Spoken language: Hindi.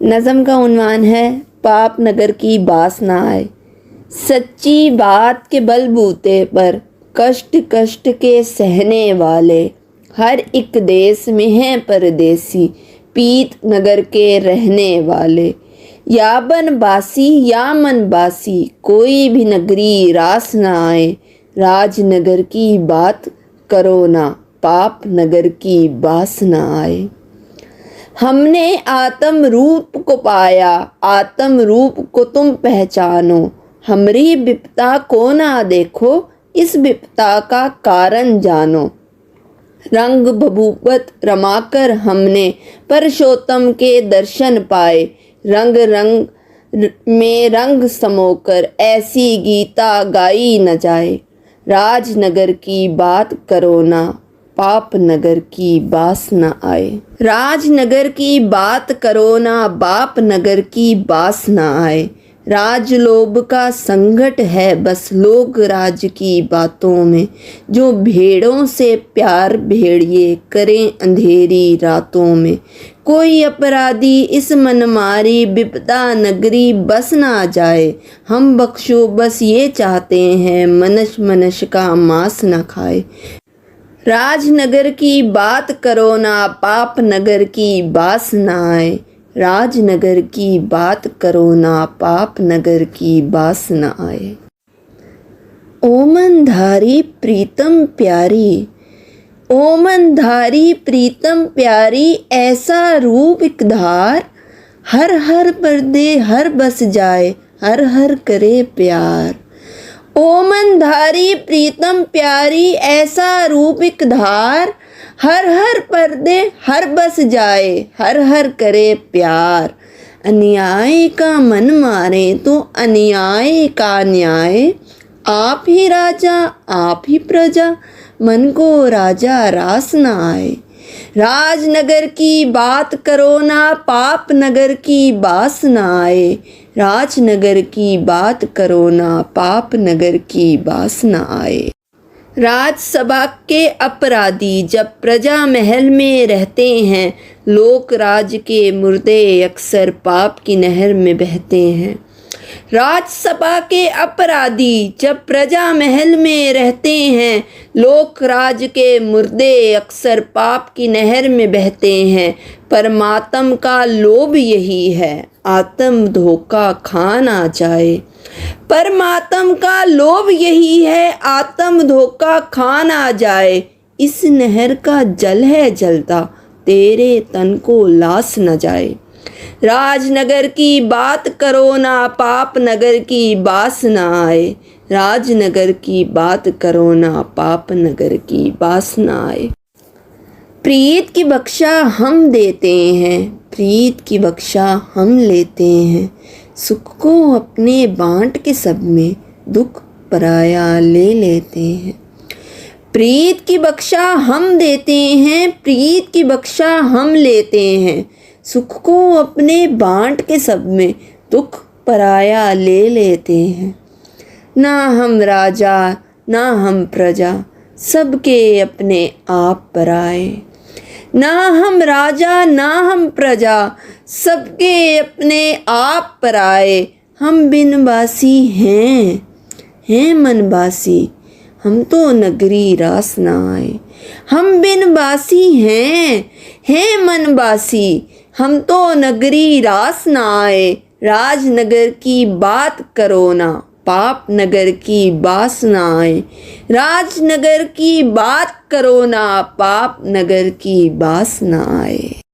नज़म का उन्वान है पाप नगर की बास ना आए। सच्ची बात के बलबूते पर कष्ट कष्ट के सहने वाले हर एक देश में हैं परदेसी, पीत नगर के रहने वाले। या बनबासी या मनबासी कोई भी नगरी रास ना आए। राजनगर की बात करो ना, पाप नगर की बास ना आए। हमने आत्म रूप को पाया, आत्म रूप को तुम पहचानो। हमारी विपदा को ना देखो, इस विपदा का कारण जानो। रंग बभूवत रमाकर हमने परशोत्तम के दर्शन पाए। रंग रंग में रंग समोकर ऐसी गीता गाई न जाए। राजनगर की बात करो ना, पाप नगर की बास न आए। राजनगर की बात करो ना, बाप नगर की बास न आए। राजलोभ का संकट है बस लोग राज की बातों में। जो भेड़ों से प्यार भेड़िए करें अंधेरी रातों में। कोई अपराधी इस मनमारी विपदा नगरी बस ना जाए। हम बख्शो बस ये चाहते हैं, मनुष्य मनुष्य का मांस न खाए। राजनगर की बात करो ना, पाप नगर की बास ना आए। राजनगर की बात करो ना, पाप नगर की बास न आए। ओ मनधारी प्रीतम प्यारी, ओ मनधारी प्रीतम प्यारी, ऐसा रूप इकधार। हर हर पर्दे हर बस जाए, हर हर करे प्यार। ओ मनधारी प्रीतम प्यारी, ऐसा रूप इकधार। हर हर पर्दे हर बस जाए, हर हर करे प्यार। अन्याय का मन मारे तो अन्याय का न्याय। आप ही राजा आप ही प्रजा, मन को राजा रास न आए। राजनगर की बात करो ना, पाप नगर की बास न आए। राजनगर की बात करो ना, पाप नगर की बास न आए। राजसभा के अपराधी जब प्रजा महल में रहते हैं, लोक राज के मुर्दे अक्सर पाप की नहर में बहते हैं। राजसभा के अपराधी जब प्रजा महल में रहते हैं, लोक राज के मुर्दे अक्सर पाप की नहर में बहते हैं। परमात्म का लोभ यही है, आत्म धोखा खा ना जाए। परमात्म का लोभ यही है, आत्म धोखा खा ना जाए। इस नहर का जल है जलता, तेरे तन को लास न जाए। राजनगर की बात करो ना, पाप नगर की बास न आए। राजनगर की बात करो ना, पाप नगर की बास न आए। प्रीत की बख्शा हम देते हैं, प्रीत की बख्शा हम लेते हैं। सुख को अपने बांट के सब में, दुख पराया ले लेते हैं। प्रीत की बख्शा हम देते हैं, प्रीत की बख्शा हम लेते हैं। सुख को अपने बांट के सब में, दुख पराया ले लेते हैं। ना हम राजा ना हम प्रजा, सबके अपने आप पराए। ना हम राजा ना हम प्रजा, सबके अपने आप पराए। हम बिनबासी हैं मनबासी, हम तो नगरी रास ना आए। हम बिनबासी हैं मनबासी, हम तो नगरी रास ना आए। राजनगर की बात करो ना, पाप नगर की बास ना आए। राजनगर की बात करो ना, पाप नगर की बास ना आए।